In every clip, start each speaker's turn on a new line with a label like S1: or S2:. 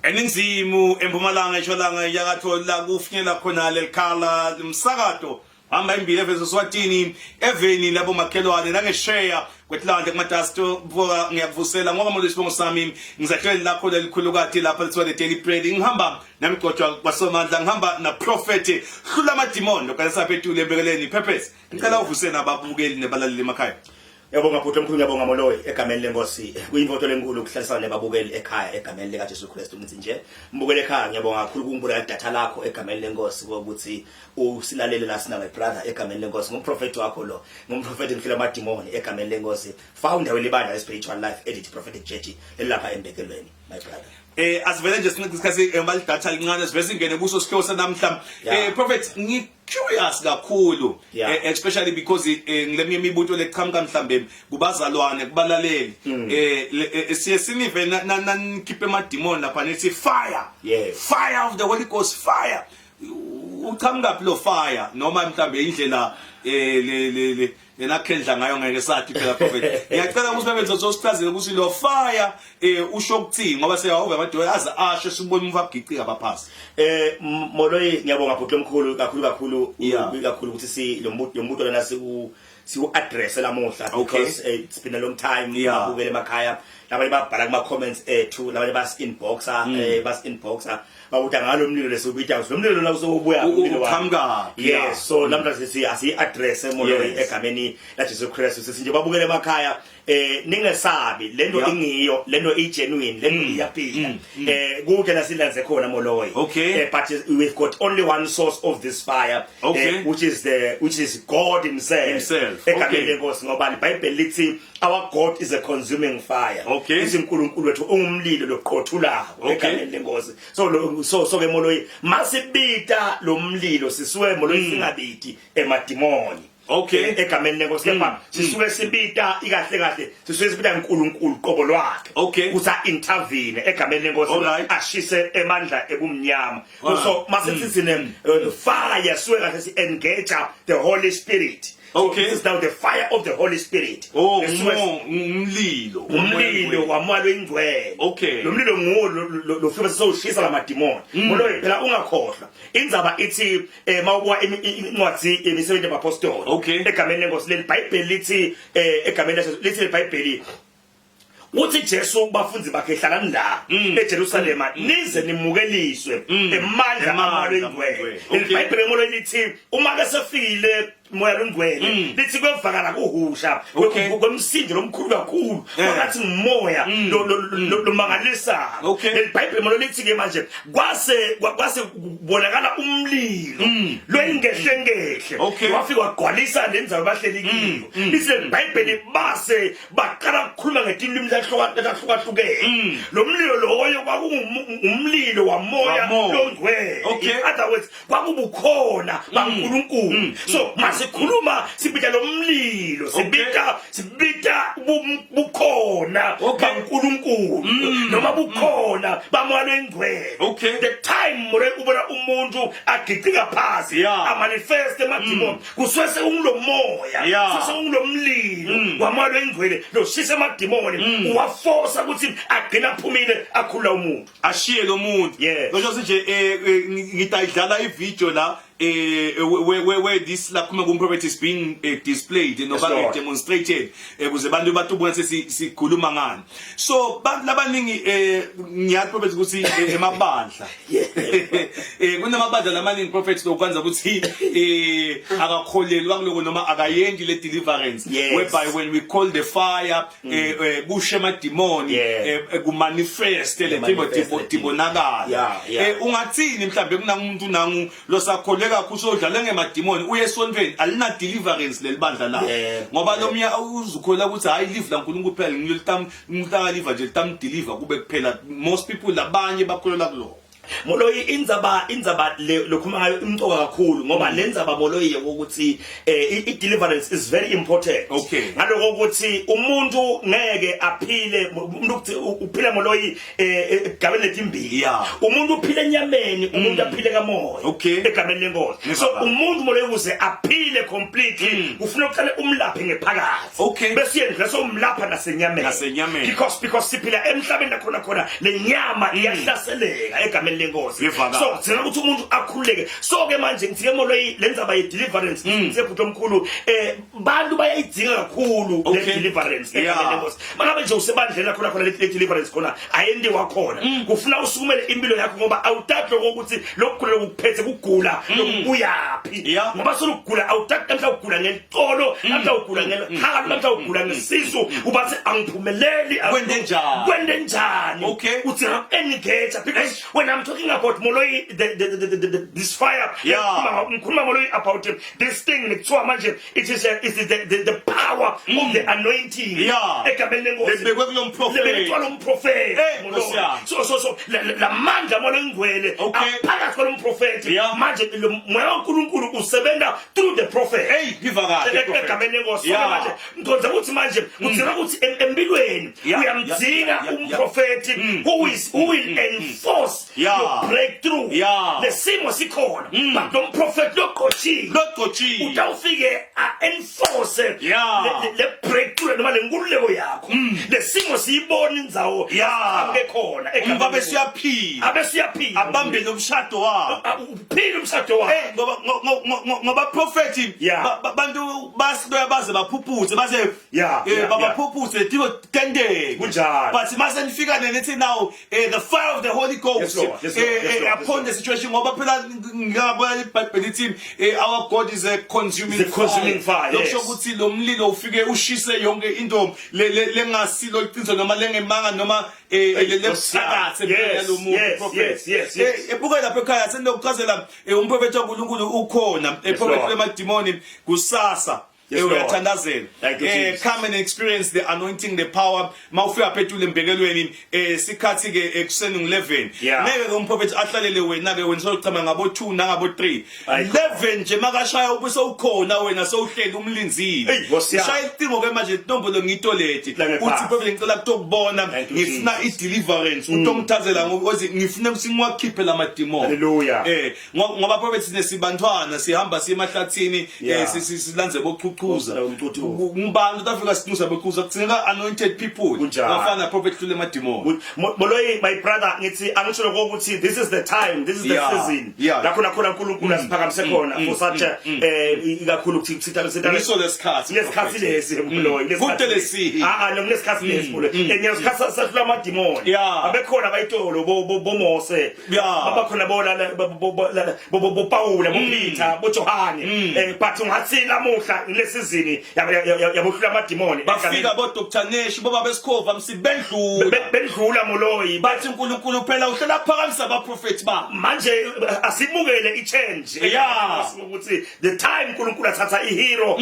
S1: eningizimu empumalanga eShwalanga enyakatho la kufinyela khona lelikhala umsakato hamba imbili evezo Swatini eveni labo makhelwane nangeshare kwetlande kuMadasto vuka ngiyakuvusela ngoba manje isibongo sami ngizahleli lakho lelikhulukati lapha lithiwa the Daily Bread ngihamba namigcotshwa kwasomandla ngihamba na prophet hlula amadimoni lokho sephetule ebekeleni purpose ngicela uvuse nababukeli nebalaleli emakhaya.
S2: Yabonga bhuti omkhulu ngiyabonga Moloyi egameni lenkosi kuyimvoto lenkulu ukuhlalisana nebabukeli ekhaya egameni lika Jesu Kristu ngithi nje mbukele ekhaya ngiyabonga kakhulu ukungibula idatha lakho egameni lenkosi ukuthi usilalele la sina my brother egameni lenkosi ngumprofeti wakho lo ngumprofeti ngifila amadimoni egameni lenkosi founder welibandla spiritual life edit prophetic church elapha embekelweni my brother.
S1: Asivele nje sinqikhathi ngibalidatha lincane sivese ingene kuso sikhosa namhla prophet curious kakhulu especially because ngilemnye imibuto leqhamuka mhlambe kubazalwane kubalaleli siye sinive nanikhiphe amadimoni lapha nithi fire of the Holy Ghost fire uqhamuka lo fire noma mhlambe indlela lenakhendla ngayo ngeke sathi phela prophet ngiyacela ukuthi bebenze sosichazele ukuthi lo fire usho ukuthini ngoba siyahova amadoda aze asho sibone umvagicika abaphasi.
S2: Moloyi ngiyabonga bhuti omkhulu kakhulu ukuthi lo mbuto lana siku address lamuhla because it's been a long time ngabukele emakhaya labanye babhala kuma comments ethu labanye bas inboxa bawuthi ngalo mlilo lesubita lo mlilo la usobuya umlilo wa yes so namhlanje asi address Moloyi egameni la Jesu Kristu sisinje babukele emakhaya ningesabi lento ingiyo lento genuine lento iyaphila kuke nasilenze khona Moloyi but we've got only one source of this fire which is God himself egameni lenkosi ngoba iBhayibheli lithi our God is a consuming fire isinkulunkulu wethu ungumlilo loqothulako egameni lenkosi so ke Moloyi masibita lo mlilo sisuwe Moloyi singabiti emadimoni egameni lenkosi kepha sisuke sibita ikahle sisuke sibita uNkulunkulu qobo lwakhe kusa intervene egameni lenkosi ashise emandla ebumnyama so masithi sine fire suke kahle si engage the Holy Spirit. This is now the fire of the Holy Spirit.
S1: Umlilo
S2: wamalo ingcwele. Lo mlilo ngulo lo futhi soshisa lamadimoni. Moloyi phela ungakhohlwa. Indzaba ithi mawubuka incwadi yemisebenzi yabapostoli. Egameni lenkosi leBhayibheli lithi egameni lithi iBhayibheli uthi Jesu bafunzi bakhe hlalani la eJerusalema nize nimukeliswe emandla amalo ingcwele. iBhayibheli Moloyi lithi uma ke sefikile moya longcwele lithi kwevakala kuhusha kwemsindo lomkhulu kakhulu ngathi ngumoya lo mangalisa iBhayibheli Moloyi lithi ke manje kwase kubonakala umlilo lwengehle wafika wagcwalisa lendzawo bahleli kiyo lithi iBhayibheli base baqala ukukhuluma ngetilimi lahlukahlukene lo mlilo loyo kwakungumlilo wamoya longcwele other words kwakubukhona baNkulunkulu so sikhuluma sibita lo mlilo sibita bukhona baNkulunkulu noma bukhona bamoya engcwele the time more ubona umuntu agicika phansi amanifest emadimoni kuswese ungilomoya kuswese ungilomlilo wamoya engcwele lo shisa emadimoni uwaforce ukuthi agcina aphumile akhula umuntu
S1: ashiye lo muntu ngisho nje ngitayidlala ivideo la where this la kuma prophet is being displayed no ba demonstrated ukuze abantu batubona sikhuluma ngani so labaningi ngiyathi prophet ukuthi emabandla kunamabandla lamaningi prophets lokwenza ukuthi akakholelwa kuloko noma akayendi le deliverance whereby when we call the fire kushe amadimoni kumanifest le tibonakala ungathini mhlambe kunamuntu nangu losakholelwa kusodlala ngemadimoni uyesontweni alina deliverance lelibandla la ngoba lomya uzukhola ukuthi hayi live la uNkulunkulu kuphela ngiyolitama live nje litam deliver kube kuphela most people labanye bakholelwa kulo
S2: Moloyi indzaba lokhuluma ngayo imcoka kakhulu ngoba lendzaba Moloyi ukuthi i-deliverance is very important.
S1: Okay.
S2: Ngaloko ukuthi umuntu ngeke aphile umuntu ukuthi uphila Moloyi egameni letimbili.
S1: Yeah.
S2: Umuntu uphile enyameni, umuntu aphile kamoya.
S1: Okay.
S2: Egameni lenkosi. So umuntu Moloyi ukuze aphile completely ufuna uqale umlaphe ngephakathi.
S1: Okay.
S2: Bese yena so umlapha nasenyameni. Because siphila emhlabeni khona lenyama iyahlaseleka egameni lenkosi. So sina ukuthi umuntu akhuleke. So ke manje ngithe Moloyi lendzaba ye deliverance ngisebhuti omkhulu bantu bayayidinga kakhulu le deliverance egameni lenkosi. Mangabe nje usebandlela khona le deliverance khona ayendiwa khona. Kufuna usukumele impilo yakho ngoba awutatlo ukuthi lokugula ukuphethe kugula lokubuyapi. Ngoba solukugula awutatlo mhla ugula ngelitolo, mhla ugula ngelkhalo, mhla ugula ngesisu ubathi angiphumeleli kwende njani.
S1: Okay.
S2: Uthi engage because when I'm talking about Moloyi this fire ngikhuluma Moloyi about this thing nekuthiwa manje it is the power of the anointing egameni lenkosi
S1: lebekwe kulomprofeti
S2: so la mandla Moloyi ngcwele aphakathi kwalomprofeti manje lo moya kaNkulunkulu usebenza through the prophet egameni lenkosi manje ngidonza ukuthi manje uthina ukuthi empilweni uyamdinga umprofeti who will enforce your breakthrough. Lesimo sikhona but lo prophet loqothile utawufike enforce le breakthrough noma lenkululeko yakho. Lesimo siyibona indzawo yake khona
S1: umbabe siyaphila abambe nomshado wabo
S2: uphila umshado wabo
S1: ngoba prophet bantu baze baphuphuthe baze babaphuphuthe tiko tendeke
S2: kunjani
S1: but mase nifika nethi now the fire of the Holy Ghost upon the situation ngoba phela ngiyabona iBhayibheli lithi our God is a consuming
S2: fire.
S1: Lokho ukuthi lo mlilo ufike ushise yonke into lengasilo iqiniso noma lengemanga noma lephakathi lo muntu prophet. Ebuka lapha ekhaya senokuchazela umprofeti kaNkulunkulu ukhona prophet lemadimoni kusasa. Uyathandazela come and experience the anointing, the power. Mawufika phethule embekelweni sikhathi ke ekuseni ngo11 ngeke ke umprofeti ahlalele wena ke wena sokuchama ngabo 2 nangabo 3 11 nje makashaya ubuse ukhona wena sowuhleli umlinzile shaya icingo ke manje intombo ngitoleti uthi prophet ngicela ukubona ngifuna i-deliverance utomthazela ngokuthi ngifuna usingiwakhiphe lamadimoni.
S2: Hallelujah.
S1: Ngoba prophet sinesibantwana sihamba siemahlathini silanze bochuchu umbani utafika sinusa bequza kuthenga anointed people bafana prophet hlule emadimoni.
S2: Moloyi my brother ngithi angisho ukuthi this is the time, this is the season lapho nakhona uNkulunkulu asiphakamise khona for such ikakhulu ukuthi sithatha
S1: so lesikhathi
S2: lesi Moloyi
S1: futhi lesi
S2: lesikhathi lesi Moloyi ngesikhathi sahlula amadimoni abekhona bayitolo boMose babakhona bo Paul bo Peter bo Johane but ungathi lamuhla lesizini yabohlula amadimoni
S1: bafika bo Dr Nesh boba besikhova
S2: bendlula Moloyi
S1: bathi uNkulunkulu phela uhlela phakamisa abaprofeti ba
S2: manje asimukele i-change ukuthi the time uNkulunkulu athatha ihero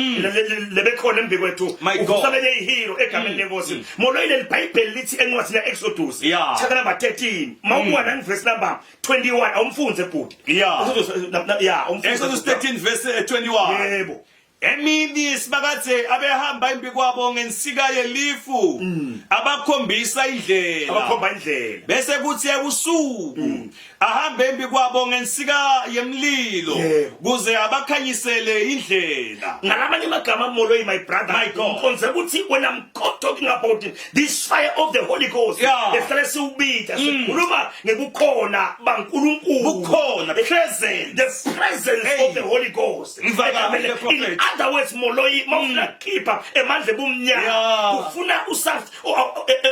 S2: lebekhona embi kwethu ukusabele ihero egameni lenkosi. Moloyi leBhayibheli lithi encwadini Exodus chapter number 13 mawubuka verse number 21 awumfunze bhuti
S1: Exodus 13 verse 21
S2: yebo
S1: emini sibakathe abehamba imbi kwabo ngensika yelifu abakhombisa indlela bese kuthi ebusuku ahambe imbi kwabo ngensika yemlilo kuze abakhanyisele indlela.
S2: Ngalamanye amagama Moloyi my brother ngikhonze ukuthi when I'm talking about this fire of the Holy Ghost esihlale siwubitha sikhuluma ngekukhona baNkulunkulu
S1: bukhona
S2: the presence of the Holy Ghost. In other words Moloyi mawufuna khipha emandle bumnyama ufuna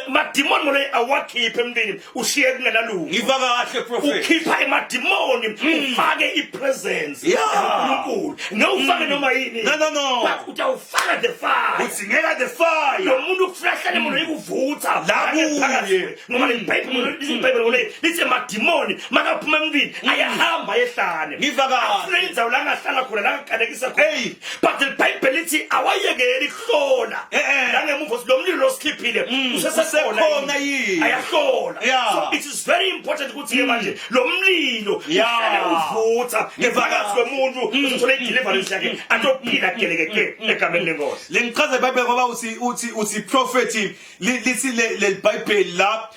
S2: madimoni Moloyi awakhiphe emntwini ushiye kungenalungu
S1: ngivaka kahle prophet
S2: ukhipha emadimoni ufake ipresence yaNkulunkulu ngewufake noma yini
S1: no
S2: but utawufaka the fire
S1: uthingeka the fire
S2: lo muntu uflahlane Moloyi kuvutha lakuye ngoba leBhayibheli lithi emadimoni makaphuma emntwini ayahamba yehlane
S1: ngivaka
S2: afunenza la ngahlala khona la kanekisa khona but the Bible lithi awayekeli kuhlola nangemuva lo mlilo osikhiphile usesekhona
S1: yini
S2: ayahlola. So it is very important ukuthi ke manje lo mlilo uhlale uvutha ngevakazi komuntu uzothola ideliverance yakhe atophila keleke egameni lenkosi.
S1: Lengichaza iBhayibheli ngoba uthi prophet lithi le Bible la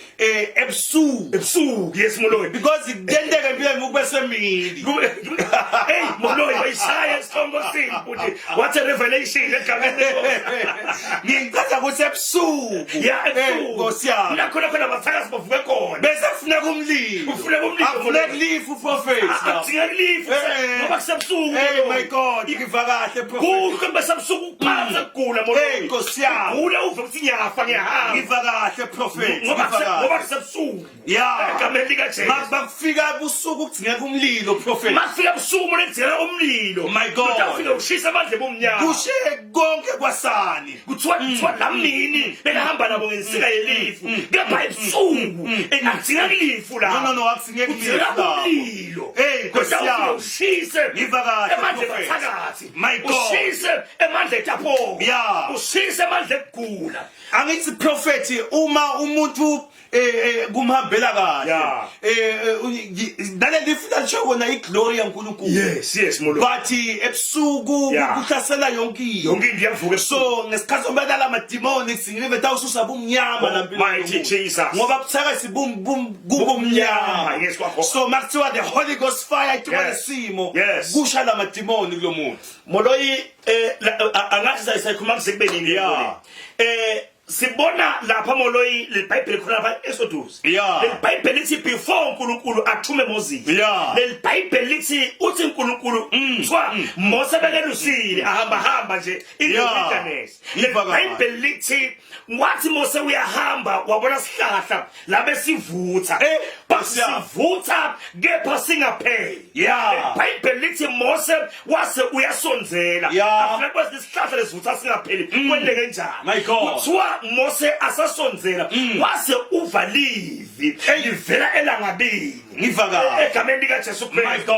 S1: ebusuku
S2: yes moloyi
S1: because kuyenteka empilweni ukube semini
S2: hey moloyi bayishaya isithombo sibuthi what a revelation egameni lenkosi.
S1: Ngichaza ukuthi ebusuku
S2: ebusuku
S1: Nkosi yami
S2: khona bathakazi bavuke khona
S1: bese kufuneka umlilo akufuneka lifu prophet
S2: akudinga lifu ngoba kusebusuku.
S1: Hey my God ngiva kahle prophet
S2: kuke besebusuku kuphansi kugula moloyi
S1: Nkosi yami
S2: ugula uve ukuthi ngiyafa ngiyahamba
S1: ngiva kahle prophet
S2: ngoba kusebusuku egameni likaJesu.
S1: Makufika busuku kudingeka umlilo prophet
S2: makufika busuku manje kudingeka umlilo.
S1: My God
S2: utafika ushisa amandla bomnyama
S1: kushe konke kwasani
S2: kuthiwa lamini bekahamba nabo ngensika yelifu kepha ebusuku akudingeka ilifu la
S1: no akudingeka
S2: umlilo.
S1: Nkosi yami
S2: ushise
S1: ngiva kahle
S2: emandla phakathi
S1: my God
S2: ushise emandla etapho ushise emandla ekugula.
S1: Angithi prophet uma umuntu kumhambela kahle naleli futhi shokona iglory yaNkulunkulu
S2: yes molo
S1: but ebusuku kuhlasela yonke into
S2: iyavuka.
S1: so ngesikhathi sombekala amademoni singilive tawususa bumnyama lampilo
S2: mighty Jesus
S1: ngoba kuthaka kubumnyama so makuthiwa the Holy Ghost fire ithuma isimo kusha la mademoni kulo muntu
S2: moloyi angathi sayikhuluma kusebenini sibona lapha moloyi le Bible khona lapha Exodus le Bible lithi before uNkulunkulu athume Moses le Bible lithi uthi uNkulunkulu kuthiwa Mose bekelusile ahamba nje in the wilderness. Le Bible lithi wathi Mose uyahamba wabona sihlahla labe sivutha basivutha kepha singapheli. Le Bible lithi Mose wase uyasonzela afuna kwesi sihlahla lesivutha singapheli kwendeke njani kuthiwa Mose asasonzela wase uva livi livela elangabini
S1: ngiva kahle
S2: egameni likaJesu Kristu.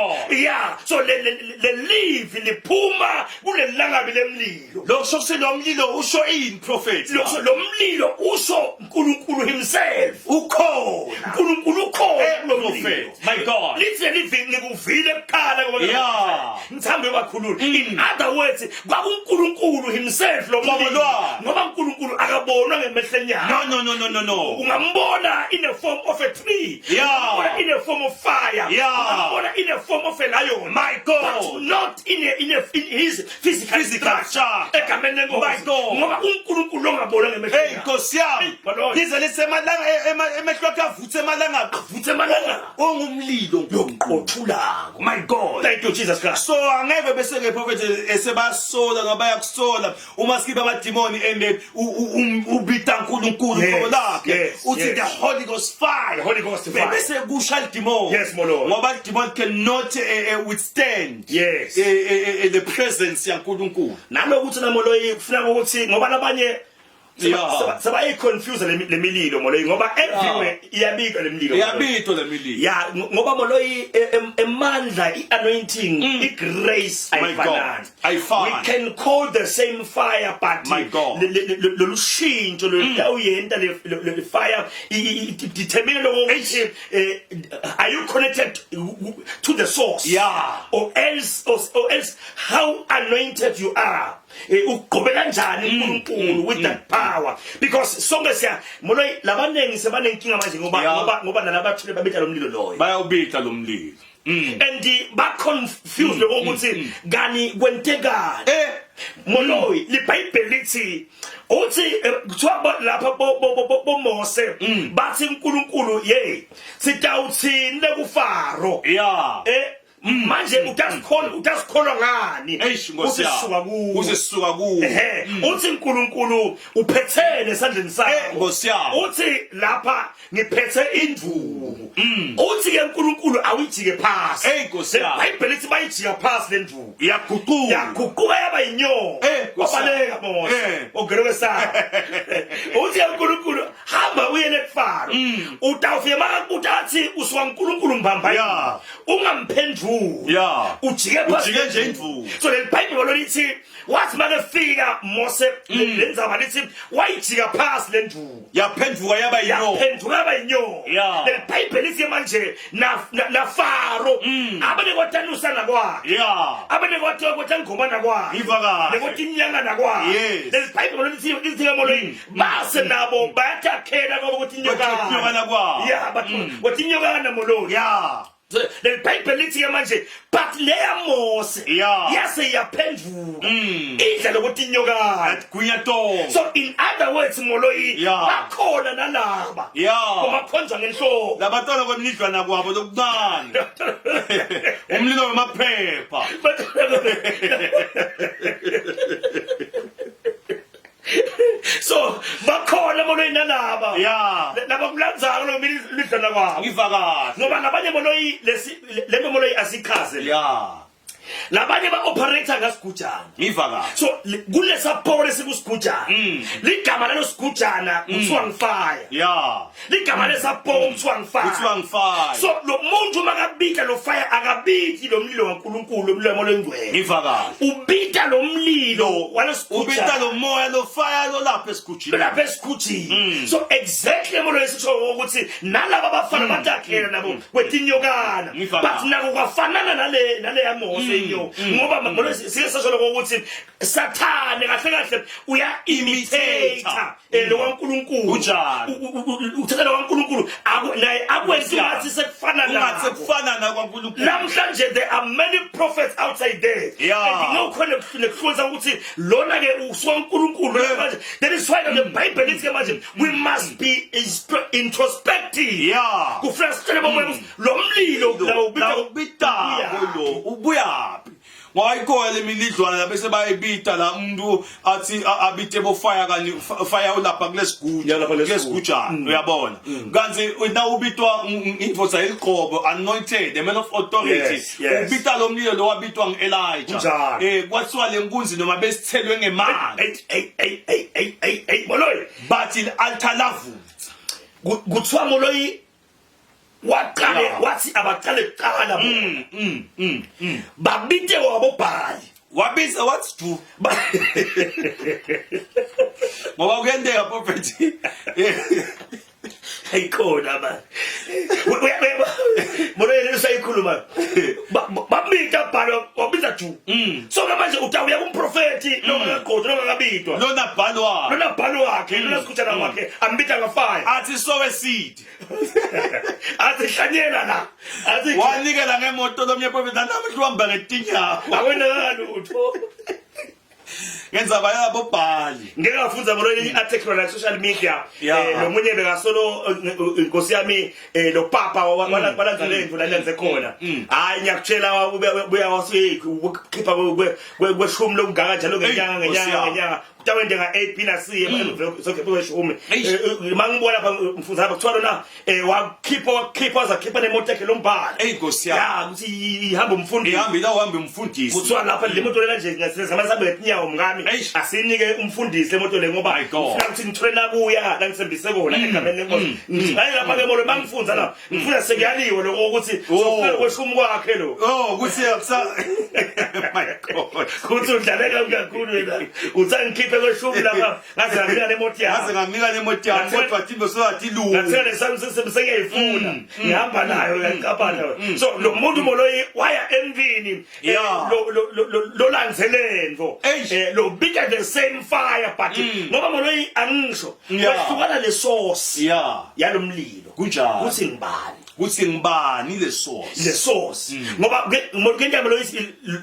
S2: So le livi liphuma kulelangabi lemlilo.
S1: Lokho kuselo mlilo usho in prophet
S2: lo mlilo usho uNkulunkulu himself ukhona. uNkulunkulu ukhona lo mlilo.
S1: My God
S2: lithi livi ngikuvile ekhala ngoba ngithambe bakhulula. In other words kwakuNkulunkulu himself lo mlilo ngoba uNkulunkulu akabonwa ngemehlweni yakhe.
S1: No
S2: ungambona in a form of a tree in a form of fire in a form of a lion. My God but not in his physical structure egameni lenkosi ngoba uNkulunkulu ongabona ngemehlweni yakhe.
S1: Nkosi yami lize lisemalanga emehlweni akhe avuthe emalanga ongumlilo yoqothulako. My God
S2: thank you Jesus Christ.
S1: So angeke bese ke prophet esebasola ngabaya kusola uma sikiba amademoni ende ubita uNkulunkulu lakhe uthi the Holy Ghost fire bese kusha idemoni ngoba idemoni cannot withstand the presence yaNkulunkulu.
S2: Nalokuthi namoloyi kufuna ukuthi ngoba labanye saba confuse le mililo moloyi ngoba everywhere iyabika le mililo ngoba moloyi emandla anointing grace ayifana. We can call the same fire but lo lushintsho lo uyenta le fire determine ukuthi are you connected to the source or else how anointed you are uqhubeka njani uNkulunkulu with that power because sonke siya moloyi labanengi sebanenkinga manje ngoba nalabathule babetha lo mlilo loyo
S1: bayawubitha lo mlilo
S2: and ba confused ukuthi gani kwentekani moloyi le Bible lithi uthi kuthiwa lapha bo Mose bathi uNkulunkulu sitawuthini kuFaro manje utasikholwa ngani usisuka kuwe uthi uNkulunkulu uphethene esandleni sakho uthi lapha ngiphethe indvuku uthi ke uNkulunkulu awujike phasi iBhayibheli lithi bayijika phasi lendvuku yaguquka yaba inyoka wabaleka Mose ogerwesana uthi uNkulunkulu hamba uyele kuFaro utawufika makakuthi athi usuka uNkulunkulu mbamba ungamphenduli indvu
S1: yeah
S2: ujike
S1: nje indvu
S2: so le Bible lithi wathi makefika Mose lendzaba lithi wayijika phasi le ndvu
S1: yaphenduka yaba
S2: inyoka
S1: yeah
S2: le Bible lithi manje na Faro abane kwatanusana kwakhe
S1: yeah
S2: abane kwathi ngomana kwakhe
S1: ivaka
S2: nekwathi inyanga kwakhe
S1: yes
S2: le Bible lithi molweni base nabo bayathakhela ngoba ukuthi inyokana
S1: kwakhe
S2: yeah but wathi inyokana molweni
S1: yeah
S2: le Bible lithi manje but leya Mose yase yaphenduka idla lokuthi inyokana
S1: gunya tonga
S2: so in other words moloyi bakhona nalaba kumakhonza ngenhloko
S1: labatona kwemidlwana kwabo lokuncane umlilo wemaphepha
S2: so bakhona moloyi nalaba laba kulandzaka lo midlwana kwabo
S1: ngivakahle
S2: ngoba nabanye moloyi lento moloyi asikhaze labanye ba-operator ngasigujana
S1: ngivakahle
S2: so kulesapho lesikusigujana ligama lalo sigujana kuthiwa ngifire ligama lesapho kuthiwa ngifire so lo muntu makabita lo fire akabiti lo mlilo kaNkulunkulu umlilo molengcwele
S1: ngivakahle
S2: ubita lo mlilo walesigujana
S1: ubita lo moya lo fire lo lapha
S2: esigujini so exactly molo lesisho ukuthi nalabo abafana batakhela nabo kwetinyokana but nako kwafanana nale ya Mose ngoba molo siyesasho ukuthi Sathane kahle uya imitator lo kaNkulunkulu uthatha lo kaNkulunkulu naye akwenza ngathi sekufana
S1: na kwaNkulunkulu
S2: namhlanje there are many prophets outside there and ngokhona kuhlonza ukuthi lona ke usuka uNkulunkulu manje that is why the Bible lithi manje we must be introspective kufuna sicela bomwe lo mlilo la ubita
S1: lo ubuyaphi wayikho lemilidlwana labese bayibita la umuntu athi abite bo fire kanye fire ulapha kulesigujana uyabona kanti na ubitwa info eliqobo anointed the man of authority ubita lo mlilo lo wabitwa ngeElijah kwathiwa lenkunzi noma besithelwe ngemali
S2: moloyi
S1: bathi altar lavu
S2: kuthiwa moloyi waqale wathi abaqale kuqala babite wabobhali
S1: wabiza what to ngoba kuyendeka prophet
S2: ayikhona man molweni sayikhuluma babita bhalo wabiza ju so manje utawuya kumprofeti noma ngqodo noma ngabitwa
S1: lona bhalo
S2: wakhe lona sikutshana wakhe ambita ngafaya
S1: athi sowe seed
S2: athi hlanyela la athi
S1: wanikela ngemoto lomnye prophet namhla uhamba ngetinya
S2: awena lutho
S1: ngenza bayabo bhali
S2: ngeke ngafunza molweni article la social media lo munye bekasolo inkosi yami lo papa walandlela indlu la lenze khona hayi ngiyakutshela ubuya wasikhipha kweshumi lokungaka njalo ngenyanga kutawende nga A B na C sokhipha kweshumi mangibona lapha mfundisi lapha kuthiwa lona wakhipha nemoto yakhe lombhali
S1: inkosi yami
S2: ukuthi ihamba umfundisi
S1: ihamba umfundisi
S2: kuthiwa lapha le moto lena nje ngasesamasa betinyawo mngami asinike umfundisi emoto le ngoba ufuna ukuthi ngithwena kuya la ngisembise kona egameni lenkosi hayi lapha ke molo mangifunza la ngifuna sekuyaliwe lokho ukuthi sokuphela kweshumi kwakhe lo
S1: ukuthi akusa my god
S2: kuthi udlaleka kakhulu wena utsangikhiphe kweshumi lapha ngaze ngamika nemoto yami
S1: kodwa thimbe soyathi lu
S2: ngathi lesengiyayifuna ngihamba nayo ngiyaqapha so lo muntu moloyi waya emvini lo lanzelendvo lo bigger the same fire but ngoba moloyi angisho kwahlukana le source yalo mlilo
S1: kunjani
S2: kuthi ngibani
S1: le source
S2: ngoba ngeke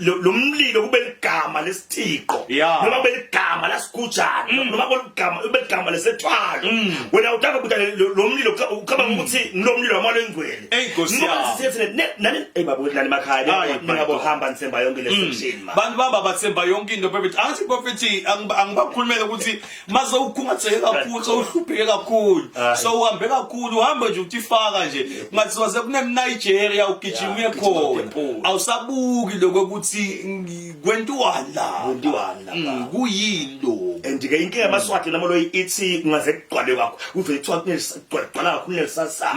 S2: lo mlilo kube ligama lesithixo noma kube ligama lasigujana noma kube ligama lesethwalo wena utaka ukuthi lo mlilo ukhamba ngokuthi lo mlilo wamalengcwele ngoba sithi nani babo nani makhaya ningabohamba nisemba yonke le section
S1: bantu baba bathemba yonke into prophet athi prophet angibakhulumela ukuthi maze ukhungatheke kakhulu so uhlupheke kakhulu so uhambe kakhulu uhamba nje utifaka nje ngathi wase kuneMnigeria ugijima khona awusabuki lokuthi kwentuwani la kuyini lo
S2: and ke inkinga yamaswati namaloyi ithi ngaze kugcwale kwakho uvele kuthiwa kunegcwala kakhulu nesasasa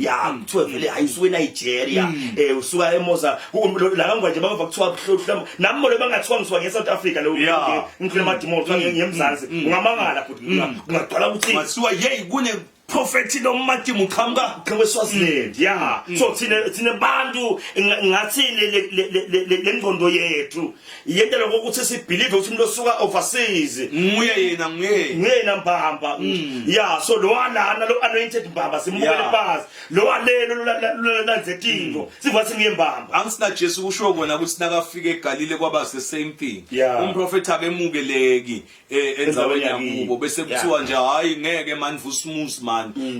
S2: ya kuthiwa vele ayisuke eNigeria usuka eMoza la nje bava kuthiwa buhlohla nami lo bangathiwa ngisuka ngeSouth Africa lo ngifuna amadimoni kuthiwa ngemzansi ungamangala futhi ungagcwala ukuthi
S1: mathiwa hey kune prophet lo matimu qhamuka
S2: kweSwaziland yeah so thina bantu ngathi le ngqondo yethu yento lokuthi sibelieve ukuthi umuntu osuka overseas nguyena mbamba yeah so lo walana lo anointed mbamba simbukele phansi lo walelo lanzethinto sivathi ngiyembamba
S1: angisina Jesu kusho kona ukuthi nakafika eGalile kwaba the same thing umprofeti akemukeleki enzaweni yakubo bese kuthiwa nje hayi ngeke man vusmus man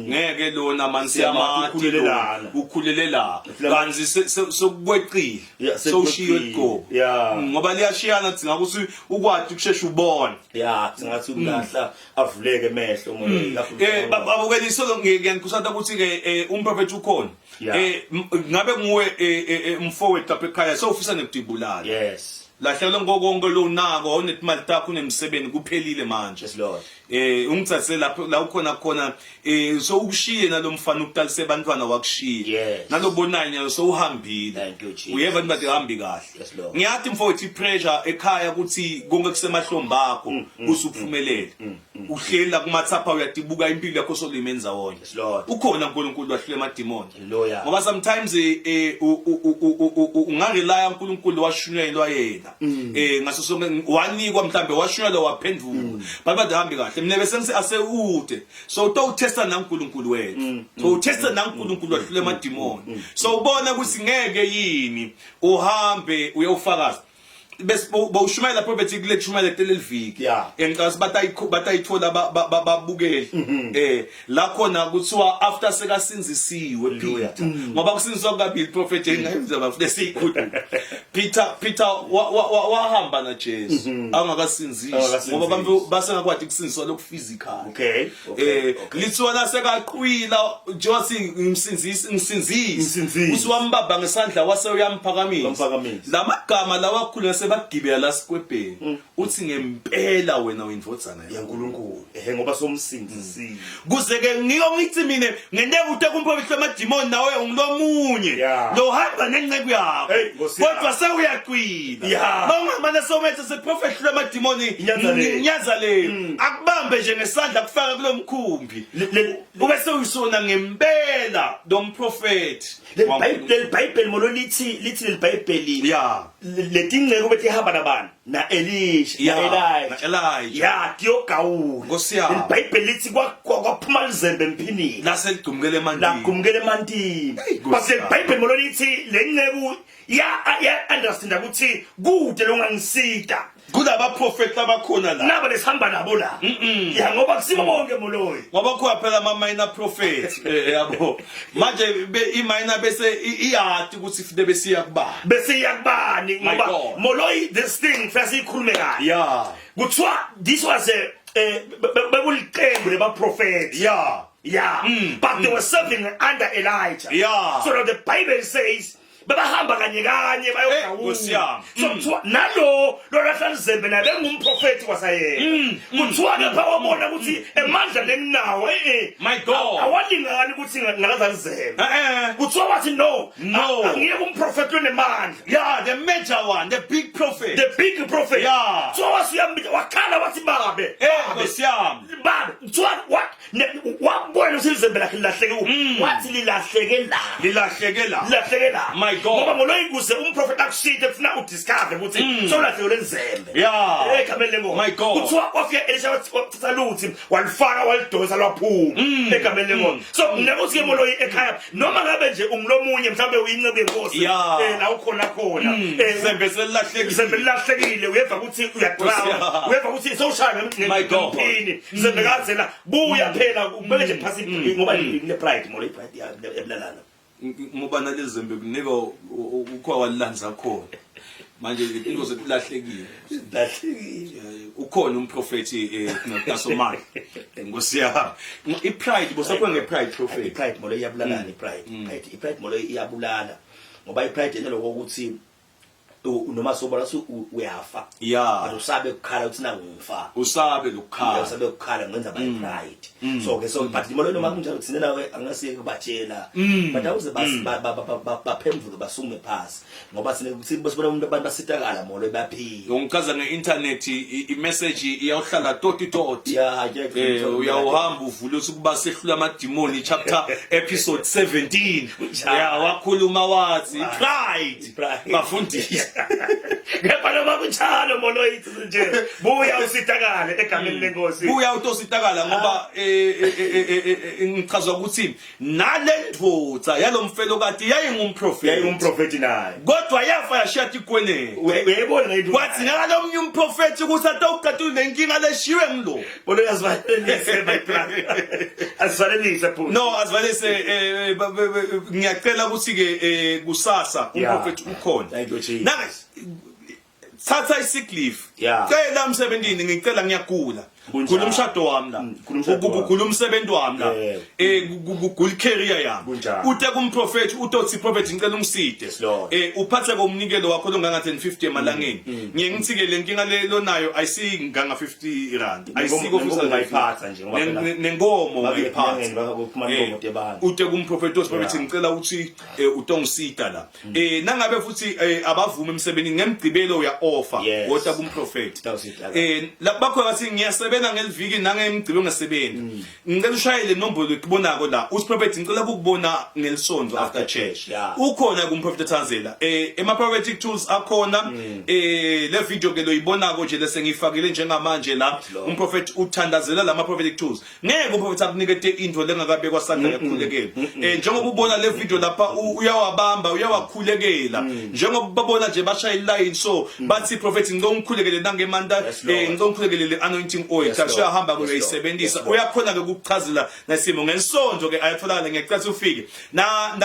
S1: ngeke lona man siyamathi ukhulelelana kanzi sokweqile soshiyo igobo ngoba liyashiyana kuthi ngakuthi ukwathi ukushesha ubone
S2: singathi umlahla avuleke emehlo umoya
S1: babukeli so ngiyankusata ukuthi ke umprofeti ukhona ngabe nguwe mfowethu lapha ekhaya sowufisa nekudibulala lahlela ngokonke lo nako onetimali takho unemsebenzi kuphelile manje ungithathe lapho la ukhona khona so ukushiye nalomfana ukutalise abantwana wakushiya nalobonayo so uhambile uyeva nibathi hambi kahle ngiyathi mfowethu ipressure ekhaya ukuthi konke kusemahlombe akho usuphumelele uhleli la kumathapha uyadibuka impilo yakho solimenza wona ukhona uNkulunkulu wahlule emadimoni ngoba sometimes ungarelaya uNkulunkulu washunyelwa yena ngaso sonke wanikwa mhlambe washunyelwa waphendula bathi hambi kahle mina bese ngise aseude so utotesta naNkulunkulu wethu so utesta naNkulunkulu wahlule emadimoni so ubona ukuthi ngeke yini uhambe uyofakaza bese bawushumayela prophetic lecture televiki engicase batayithola babukele la khona kuthiwa after sekasinzisiwe Peter ngoba kusinziswa kabili prophet engayenza bafune siyikhulu Peter wahamba na Jesu angakasinzisi ngoba abantu basengakwazi ukusinziswa lokhu physical lithiwa nasekaqhwila Josi ngimsinzisi usiwambaba ngesandla wase uyamphakamisa lamagama lawakhulu bagibela la sikwebheni uthi ngempela wena uyindvodzana
S2: yaNkulunkulu ngoba somsinzisi
S1: kuze ke ngiyomithi mina ngenteke uthe kumprofeti amadimoni nawe ungilomunye lo hamba nenceku yakho kodwa sewuyaqwila mawungamane somethe seprofeti amadimoni inyaza le akubambe nje ngesandla kufaka kulomkhumbi ube sewuyisona ngempela domprofeti
S2: le Bible molo lithi le Bible letinqeke ukuthi ihamba nabani na Elisha na Elijah diyogawula
S1: ngosiyami
S2: iBhayibheli lithi kwaphuma lizembe emphinini
S1: laseligumukele
S2: emantini base iBhayibheli molo lithi lenqeku ya understand ukuthi kude longangisida
S1: kulaba prophet abakhona la
S2: naba lesihamba nabo la ngoba kusibo bonke moloyi
S1: ngoba khona phela ama minor prophet yabo manje iminor bese iyati ukuthi fide besiya kubani
S2: ngoba moloyi this thing first ikhulume kahle kuthiwa this was bekuliqembu leba prophet but they were serving under Elijah so that the Bible says babahamba kanye bayogawula so kuthiwa nalo lahla lizembe nabe ngumprofeti wasayena kuthiwa ke bawabona ukuthi emandla lenginawo
S1: my God
S2: awalingani ukuthi ngalaza lizembe kuthiwa wathi no angiyeke umprofeti onemandla
S1: the major one the big prophet
S2: kuthiwa wasuyambika wakhala wathi babe
S1: ngosiyami
S2: kuthiwa wabona ukuthi lizembe lakhe lilahleke wathi lilahleke la my God
S1: ngoba
S2: moloyi kuze umprofeti akushite kufuna udiscover ukuthi solahlelo lenzembe egameni lengoba
S1: my God
S2: kuthiwa wafika Elisha wathatha luthi walifaka walidosa lwaphuma egameni lengoba so ngekuthi ke moloyi ekhaya noma ngabe nje ungilomunye mhlambe uyinceku yenkosi la ukhona
S1: zembe
S2: selilahlekile uyeva ukuthi uyadrama uyeva ukuthi sowushaya ngempini zembe kazela buya phela ubeke nje phasi ngoba ine pride moloyi pride yabulalana
S1: ngoba nalezembe kunika ukho walilanza khona manje into zetulahlekile ukhona umprofeti ngaSomali ngosiyami ipride bosakwe ngepride prophet
S2: ipride molo iyabulala ipride molo iyabulala ngoba ipride eneloko ukuthi noma sobala uyafa
S1: yeah
S2: usabe ukukhala uthi nangifa
S1: usabe ukukhala
S2: ngenza by pride so ke so but molo noma kunjalo thina nawe angasiye kubatshela but awuze baphemvuke basume phasi ngoba sibona umuntu abantu basitakala molo baphila
S1: ungichaza ngeinternet imessage iyawuhlala toti
S2: yeah
S1: uyawuhamba uvule ukuba sehlula amademoni chapter episode 17 yeah wakhuluma wathi pride bafundisi
S2: ngepha noma kunjalo molo yithi nje buya usitakale egameni lenkosi
S1: buya utositakala ngoba ngichaza ukuthi nalendvodza yalomfelo kati
S2: yayingumprofeti naye
S1: kodwa yafa yashiya ikwenene
S2: uyayibona ngidwa
S1: kwathi ngalomnye umprofeti ukuthi atawuqedula lenkinga leshiwe ngilo
S2: molo yazivalelise my plan asivalelise phela
S1: no asivalelise ngiyacela ukuthi ke kusasa umprofeti ukhona nice thatha isick leave cela emsebenzini ngicela ngiyagula kulo umshado wami la kulo umsebenzi wami la kugula career yami ute kumprofeti utothi prophet ngicela ungiside uphathe komnikelo wakho longanga 1050 emalangeni ngiye le nkinga lelo nayo ayisinganga 50 rand ayisiko futhi
S2: ngayiphatha nje ngoba phela
S1: nengomo ngayiphatha ute kumprofeti prophet ngicela uthi utongisida la nangabe futhi abavume emsebenzini ngemgcibelo uya offer kodwa kumprofeti bakho bathi ngiyasebenza ngeliviki nangemgcibo ngesebenzi ngicela ushayele inombolo ekubonako la usiprofet ngicela ukubona ngelisonto after church ukhona kumprofeti Tanzela ema prophetic tools akhona le video ke loyibonako nje lesengifakile njengamanje la umprofeti uthandazela lama prophetic tools ngeke umprofeti akunikete into lengakabekwa sandla ekukhulekela njengoba ubona le video lapha uyawabamba uyawakhulekela njengoba babona nje bashaya iline so bathi prophet ngizongikhulekele nangemanda ngizongikhulekele le anointing oil shahamba kuyisebenzisa uyakhona ke ukuchazela nesimo ngesonto ke ayatholakala ngecela ufike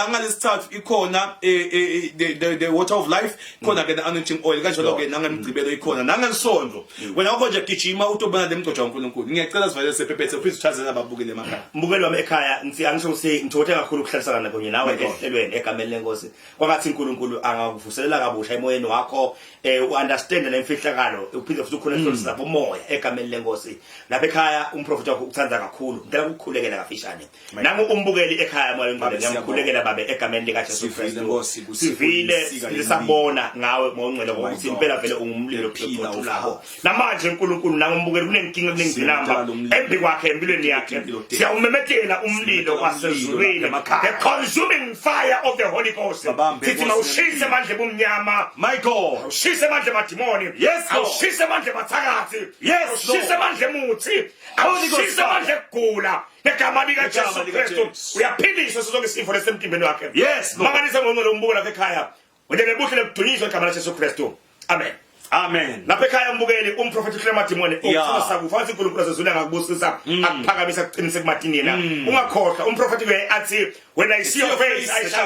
S1: ngalesithathu ikhona the water of life khona ke the anointing oil kanjalo ke nangemgcibelo ikhona nangesonto wena konje gijima utobona lemgcojo kaNkulunkulu ngiyacela sivale sephephethe please uchazela ababukele emakhaya
S2: mbukeli wami ekhaya angisho ngithothe kakhulu ukuhlalisana kunye nawe ehlelweni egameni lenkosi kwakathi uNkulunkulu angakuvuselela kabusha emoyeni wakho uunderstand lemfihlakalo uphinde futhi ukhona ihlolisa lapho umoya egameni lenkosi lapha ekhaya umprofeti wakho ukuthanda kakhulu ngicela ukukhulekela kafishane nangu umbukeli ekhaya moya ngicela ngiyakhulekela babe egameni lika Jesu Kristu sivile sabona ngawe ngongcwele ukuthi impela vele ungumlilo phila ulabo namanje uNkulunkulu nangu umbukeli kunenkinga kuninginamba embi kwakhe empilweni yakhe siyawumemethela umlilo wasezulwini the consuming fire of the Holy Ghost sithi mawushise manje bumnyama my God ushise manje madimoni yes ushise manje bathakathi yes ushise manje muthi awushise manje kugula ngegama lika Jesu Kristu uyaphilisa sonke isifo lesemtimbeni wakhe yes manganise ngongcwele umbuko lapha ekhaya wena buhle lebudunyiswe ngegama lika Jesu Kristu amen
S1: amen
S2: lapha ekhaya umbukeli umprofeti uhlema madimoni ukuthosa kufanele uNkulunkulu azozula ngakubusisa akuphakamisa kuqinise kumadini yena ungakhohlwa umprofeti athi when I see your face I shall